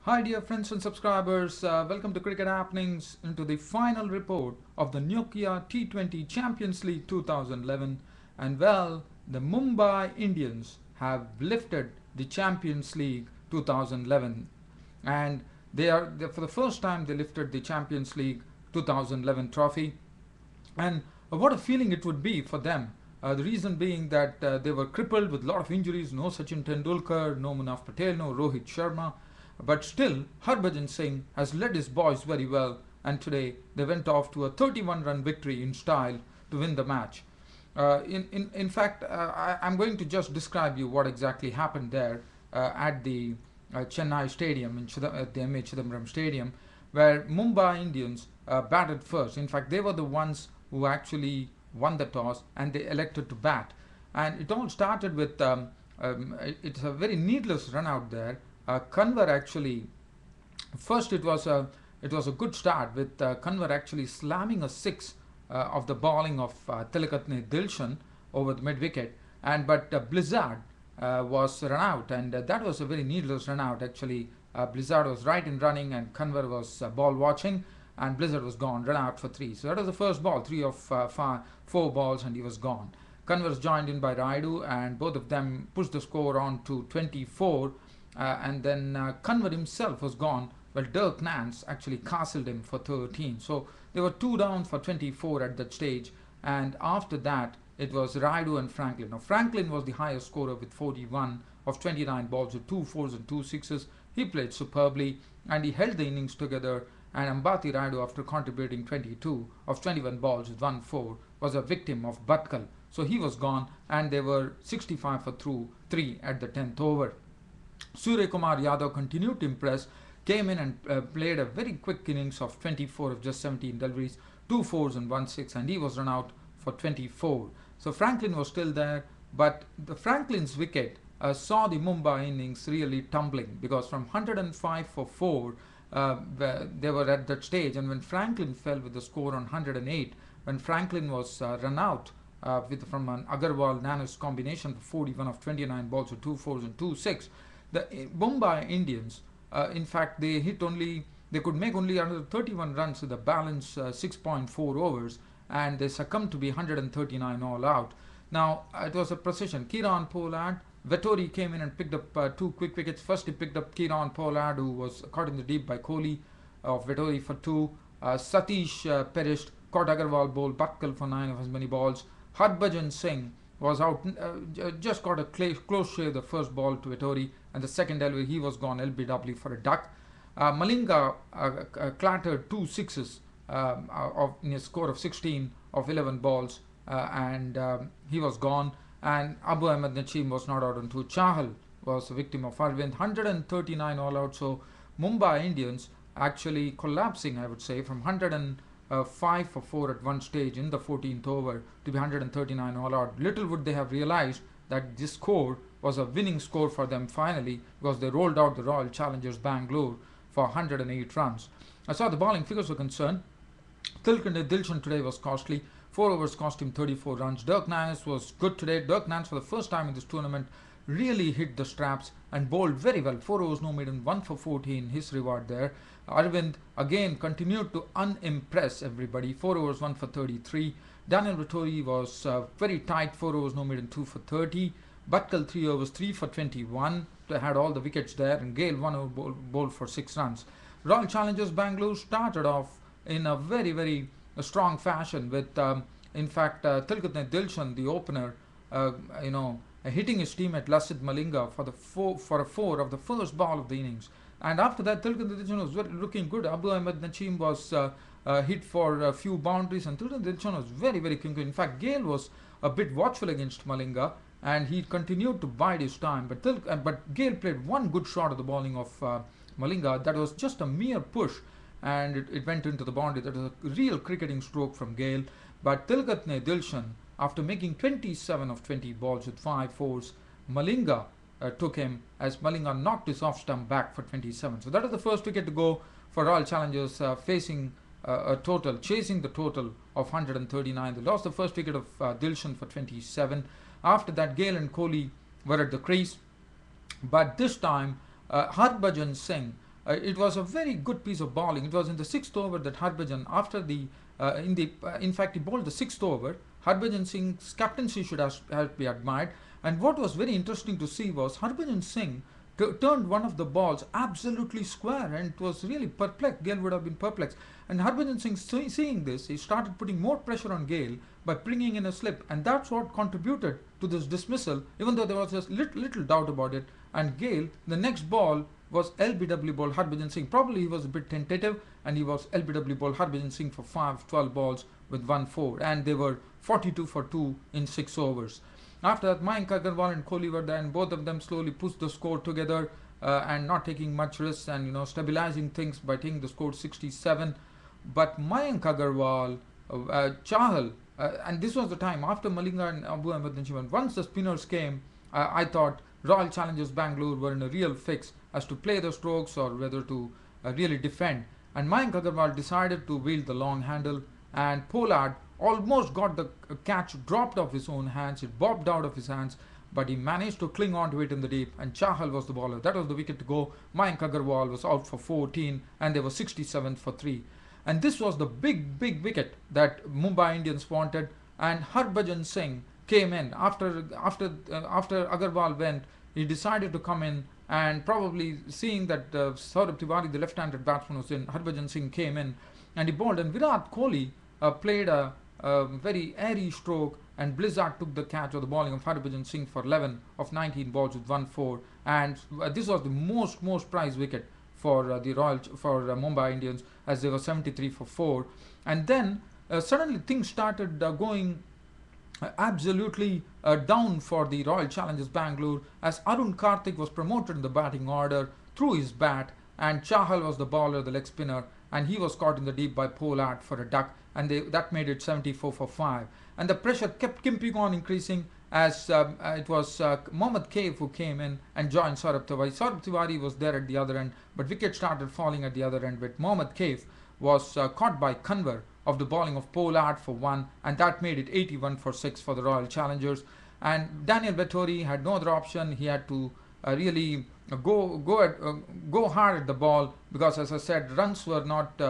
Hi dear friends and subscribers, welcome to Cricket Happenings into the final report of the nokiA T20 Champions League 2011. And well, the Mumbai Indians have lifted the Champions League 2011, and for the first time they lifted the Champions League 2011 trophy. And what a feeling it would be for them. The reason being that they were crippled with a lot of injuries, no Sachin Tendulkar, no Munaf Patel, no Rohit Sharma. But still, Harbhajan Singh has led his boys very well, and today they went off to a 31-run victory in style to win the match. In fact, I'm going to just describe you what exactly happened there at the Chennai Stadium, at the M.A. Chidambaram Stadium, where Mumbai Indians batted first. In fact, they were the ones who actually won the toss and they elected to bat. And it all started with it's a very needless run out there. Kanwar actually first it was a good start with Kanwar actually slamming a six of the bowling of Tilakatne Dilshan over the mid wicket, and but Blizzard was run out, and that was a very needless run out actually. Blizzard was right in running and Kanwar was ball watching, and Blizzard was gone, run out for three. So that was the first ball, three of four balls, and he was gone. Kanwar was joined in by Raidu, and both of them pushed the score on to 24. And then Kanwar himself was gone, well, Dirk Nance actually castled him for 13. So they were two down for 24 at that stage, and after that it was Raidu and Franklin. Now Franklin was the highest scorer with 41 of 29 balls with two fours and two sixes. He played superbly and he held the innings together, and Ambati Raidu, after contributing 22 of 21 balls with 1 4, was a victim of Batkal. So he was gone, and they were 65 for 3 at the 10th over. Surya Kumar Yadav continued to impress, came in and played a very quick innings of 24 of just 17 deliveries, 2 fours and 1 6, and he was run out for 24. So Franklin was still there, but the Franklin's wicket saw the Mumbai innings really tumbling, because from 105 for 4, they were at that stage, and when Franklin fell with the score on 108, when Franklin was run out from an Agarwal Nanos combination for 41 of 29 balls with 2 fours and 2 6, the Mumbai Indians, in fact, they could make only another 31 runs with the balance 6.4 overs, and they succumbed to be 139 all out. Now, it was a procession. Kiran Pollard, Vettori came in and picked up two quick wickets. First, he picked up Kiran Pollard, who was caught in the deep by Kohli of Vettori for 2. Satish perished, caught Agarwal bowled Batkal for 9 of as many balls. Harbhajan Singh was out, just got a close shave the first ball to Vettori, and the second delivery he was gone LBW for a duck. Malinga clattered 2 sixes in a score of 16 of 11 balls, and he was gone. And Abu Ahmed Nacheem was not out on 2. Chahal was a victim of Arvind, 139 all out. So Mumbai Indians actually collapsing, I would say, from 105 for 4 at one stage in the 14th over to be 139 all out. Little would they have realized that this score was a winning score for them finally, because they rolled out the Royal Challengers Bangalore for 108 runs. As far as the bowling figures were concerned, Tilakatne Dilshan today was costly. 4 overs cost him 34 runs. Dirk Nance was good today. Dirk Nance, for the first time in this tournament, really hit the straps and bowled very well. 4 overs, no maiden, 1 for 14, his reward there. Arvind again continued to unimpress everybody. 4 overs, 1 for 33. Daniel Vettori was very tight. 4 overs, no maiden, 2 for 30. Batkal 3 overs, 3 for 21. They had all the wickets there, and Gale 1 over bowled for 6 runs. Royal Challengers Bangalore started off in a very strong fashion with, in fact, Tilakatne Dilshan, the opener, hitting his teammate Lasith Malinga for a 4 of the first ball of the innings. And after that, Tilakatne Dilshan was looking good. Abu Ahmed Nacheem was hit for a few boundaries, and Tilakatne Dilshan was very king. In fact, Gale was a bit watchful against Malinga, and he continued to bide his time. But Gale played one good shot of the bowling of Malinga. That was just a mere push, and it went into the boundary. That was a real cricketing stroke from Gale. But Tilakatne Dilshan, after making 27 of 20 balls with 5 fours, Malinga took him, as Malinga knocked his off stump back for 27. So that was the first wicket to go for Royal Challengers, chasing the total of 139. They lost the first wicket of Dilshan for 27. After that, Gale and Kohli were at the crease, but this time Harbhajan Singh It was a very good piece of bowling. It was in the sixth over that Harbhajan, after in fact, he bowled the sixth over. Harbhajan Singh's captaincy should have been admired. And what was very interesting to see was Harbhajan Singh turned one of the balls absolutely square, and it was really perplexed. Gale would have been perplexed. And Harbhajan Singh, seeing this, he started putting more pressure on Gale by bringing in a slip, and that's what contributed to this dismissal, even though there was just little doubt about it. And Gale, the next ball was LBW ball Harbhajan Singh. Probably he was a bit tentative, and he was LBW ball Harbhajan Singh for 12 balls with 1-4, and they were 42 for 2 in 6 overs. After that, Mayank Agarwal and Kohli were there, and both of them slowly pushed the score together and not taking much risks, and stabilizing things by taking the score 67. But Mayank Agarwal, Chahal, and this was the time after Malinga and Abu Ahmed Najim. Once the spinners came, I thought Royal Challengers Bangalore were in a real fix as to play the strokes or whether to really defend. And Mayank Agarwal decided to wield the long handle, and Pollard almost got the catch dropped off his own hands. It bobbed out of his hands, but he managed to cling on to it in the deep, and Chahal was the bowler. That was the wicket to go. Mayank Agarwal was out for 14, and they were 67 for 3. And this was the big wicket that Mumbai Indians wanted, and Harbhajan Singh came in. After Agarwal went, he decided to come in, and probably seeing that Saurabh Tiwari, the left-handed batsman, was in, Harbhajan Singh came in, and he bowled, and Virat Kohli played a very airy stroke, and Blizzard took the catch of the bowling of Harbhajan Singh for 11 of 19 balls with 1-4, and this was the most prized wicket for Mumbai Indians, as they were 73 for 4. And then suddenly things started going absolutely down for the Royal Challengers Bangalore, as Arun Karthik was promoted in the batting order through his bat, and Chahal was the bowler, the leg spinner, and he was caught in the deep by Pollard for a duck, and that made it 74 for 5. And the pressure kept keeping on increasing, as it was Mohammad Kaif who came in and joined Saurabh Tiwari. Saurabh Tiwari was there at the other end, but wickets started falling at the other end, but Mohammad Kaif was caught by Kanwar of the bowling of Pollard for 1, and that made it 81 for 6 for the Royal Challengers. And Daniel Vettori had no other option. He had to really go hard at the ball, because, as I said, runs were not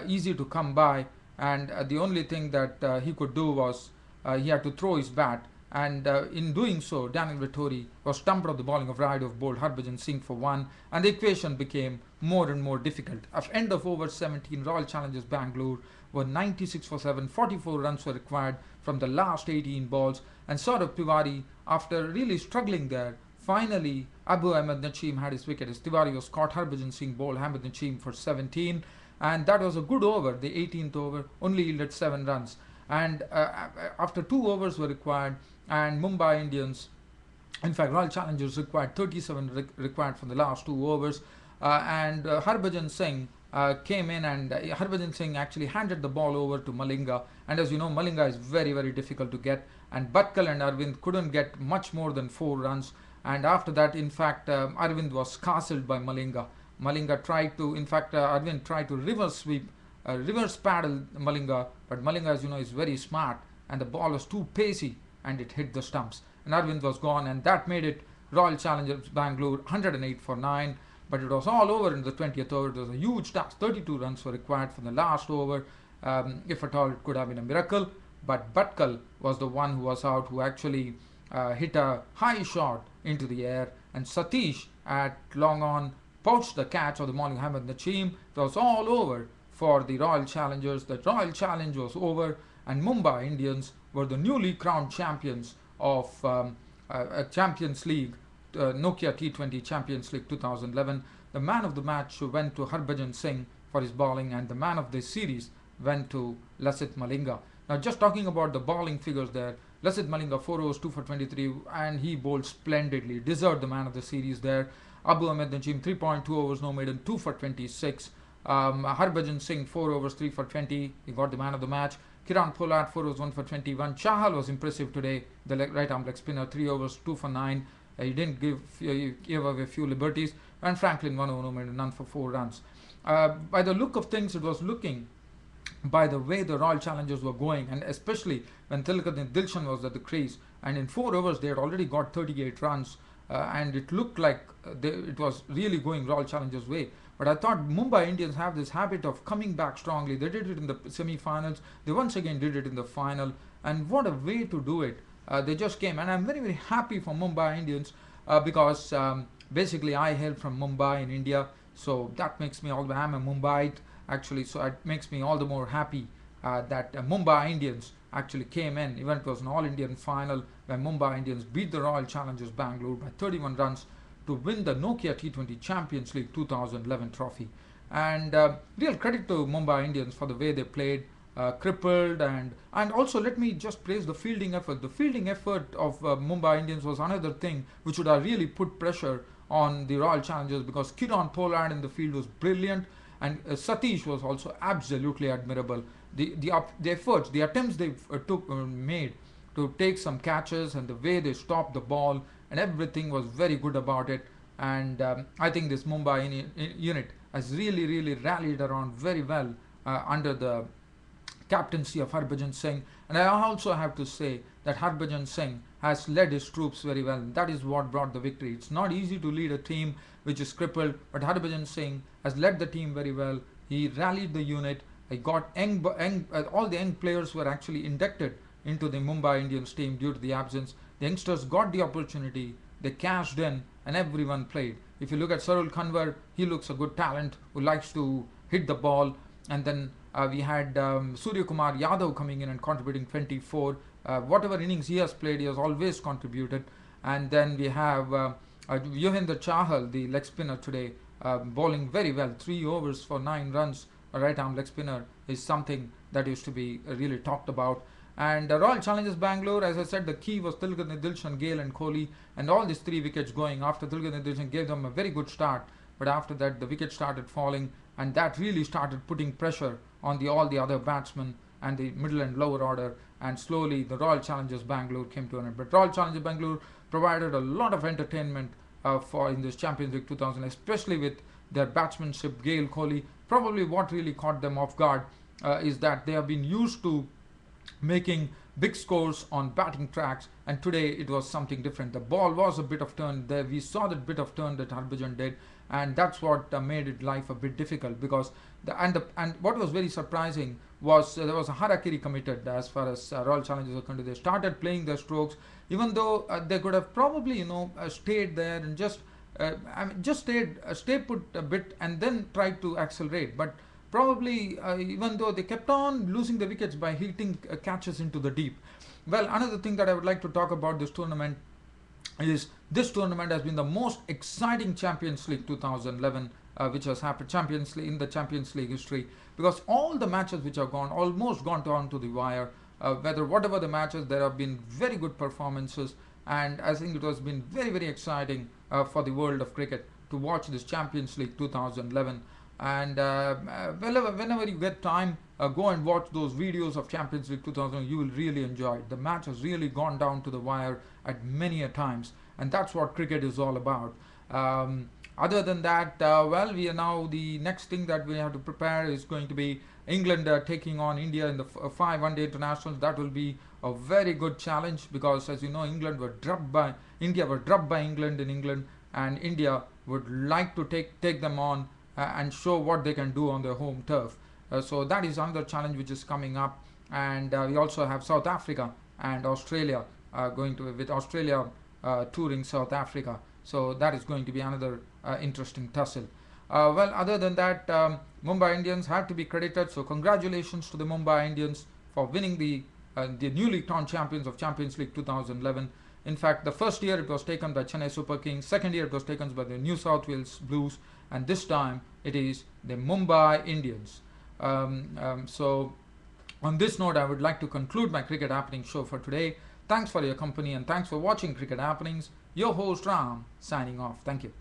easy to come by, and the only thing that he could do was he had to throw his bat, and in doing so, Daniel Vettori was stumped of the bowling of Raidu, bowled Harbhajan Singh for 1, and the equation became more and more difficult. At end of over 17, Royal Challengers Bangalore were 96 for 7, 44 runs were required from the last 18 balls, and Saurabh Tiwari, after really struggling there, finally Abu Ahmed Najim had his wicket as Tiwari was caught. Harbhajan Singh bowled Ahmed Najim for 17, and that was a good over. The 18th over only yielded 7 runs, and after 2 overs were required, and Mumbai Indians, in fact Royal Challengers, required 37 required from the last 2 overs, and Harbhajan Singh came in, and Harbhajan Singh actually handed the ball over to Malinga, and as you know, Malinga is very difficult to get, and Bhatkal and Arvind couldn't get much more than 4 runs, and after that, in fact, Arvind was castled by Malinga. Malinga tried to, in fact, Arvind tried to reverse paddle Malinga, but Malinga, as you know, is very smart, and the ball was too pacey, and it hit the stumps, and Arvind was gone, and that made it Royal Challengers Bangalore 108 for 9. But it was all over in the 20th over. It was a huge task. 32 runs were required from the last over. If at all, it could have been a miracle. But Bhatkal was the one who was out, who actually hit a high shot into the air. And Satish at long on pouched the catch of the bowling Ahmed Najim. It was all over for the Royal Challengers. The Royal Challenge was over, and Mumbai Indians were the newly crowned champions of Champions League, nokiA T20 Champions League 2011. The man of the match went to Harbhajan Singh for his bowling, and the man of the series went to Lasith Malinga. Now, just talking about the bowling figures there, Lasith Malinga 4 overs 2 for 23, and he bowled splendidly, deserved the man of the series there. Abu Ahmed Najim 3.2 overs no maiden 2 for 26. Harbhajan Singh 4 overs 3 for 20, he got the man of the match. Kiran Pollard 4 overs 1 for 21. Chahal was impressive today, the right arm leg spinner, 3 overs 2 for 9. He didn't give away a few liberties, and Franklin 1 over no maiden none for 4 runs. By the look of things, it was looking, by the way the Royal Challengers were going, and especially when Tilakadin Dilshan was at the crease, and in 4 overs they had already got 38 runs. and it looked like it was really going Royal Challengers' way. But I thought Mumbai Indians have this habit of coming back strongly. They did it in the semi-finals. They once again did it in the final. And what a way to do it. They just came. And I'm very, very happy for Mumbai Indians because basically I hail from Mumbai in India. So that makes me I'm a Mumbaite actually. So it makes me all the more happy that Mumbai Indians actually came in. Even it was an all-Indian final where Mumbai Indians beat the Royal Challengers Bangalore by 31 runs to win the nokiA T20 Champions League 2011 trophy. And real credit to Mumbai Indians for the way they played, crippled, and also let me just praise the fielding effort. The fielding effort of Mumbai Indians was another thing which would have really put pressure on the Royal Challengers, because Kiran Pollard in the field was brilliant, and Satish was also absolutely admirable. The efforts, the attempts they made to take some catches, and the way they stopped the ball, and everything was very good about it. And I think this Mumbai unit has really rallied around very well under the captaincy of Harbhajan Singh. And I also have to say that Harbhajan Singh has led his troops very well. That is what brought the victory. It's not easy to lead a team which is crippled, but Harbhajan Singh has led the team very well. He rallied the unit. He got all the young players were actually inducted into the Mumbai Indians team due to the absence. The youngsters got the opportunity, they cashed in, and everyone played. If you look at Sarul Kanwar, he looks a good talent who likes to hit the ball. And then we had Surya Kumar Yadav coming in and contributing 24. Whatever innings he has played, he has always contributed. And then we have Yogendra Chahal, the leg spinner today, bowling very well. 3 overs for 9 runs. A right-arm leg spinner is something that used to be really talked about. And Royal Challengers Bangalore, as I said, the key was Tilgat Nidilshan, Gale and Kohli, and all these 3 wickets going. After Tilgat Nidilshan gave them a very good start, but after that the wickets started falling, and that really started putting pressure on all the other batsmen and the middle and lower order, and slowly the Royal Challengers Bangalore came to an end. But Royal Challengers Bangalore provided a lot of entertainment in this Champions League 2000, especially with their batsmanship. Gale, Kohli, probably what really caught them off guard is that they have been used to making big scores on batting tracks, and today it was something different. The ball was a bit of turn there. We saw that bit of turn that Harbhajan did, and that's what made it life a bit difficult, because and what was very surprising was there was a harakiri committed as far as Royal Challengers are concerned. They started playing their strokes, even though they could have probably stayed there and just stay put a bit and then tried to accelerate. But probably even though they kept on losing the wickets by hitting catches into the deep. Well, another thing that I would like to talk about this tournament is this tournament has been the most exciting Champions League 2011 which has happened in the Champions League history, because all the matches which have almost gone down to the wire, whatever the matches, there have been very good performances, and I think it has been very exciting for the world of cricket to watch this Champions League 2011. And whenever you get time, go and watch those videos of Champions League 2000. You will really enjoy it. The match has really gone down to the wire at many a times, and that's what cricket is all about. Other than that, well, we are now, the next thing that we have to prepare is going to be England taking on India in the 5 one-day internationals. That will be a very good challenge, because as you know, India were drubbed by England in England, and India would like to take them on and show what they can do on their home turf. So that is another challenge which is coming up. And we also have South Africa and Australia with Australia touring South Africa. So that is going to be another interesting tussle. Well, other than that, Mumbai Indians had to be credited. So congratulations to the Mumbai Indians for winning the newly crowned champions of Champions League 2011. In fact, the first year it was taken by Chennai Super Kings, second year it was taken by the New South Wales Blues, and this time it is the Mumbai Indians. So on this note, I would like to conclude my Cricket Happenings show for today. Thanks for your company and thanks for watching Cricket Happenings. Your host Ram signing off. Thank you.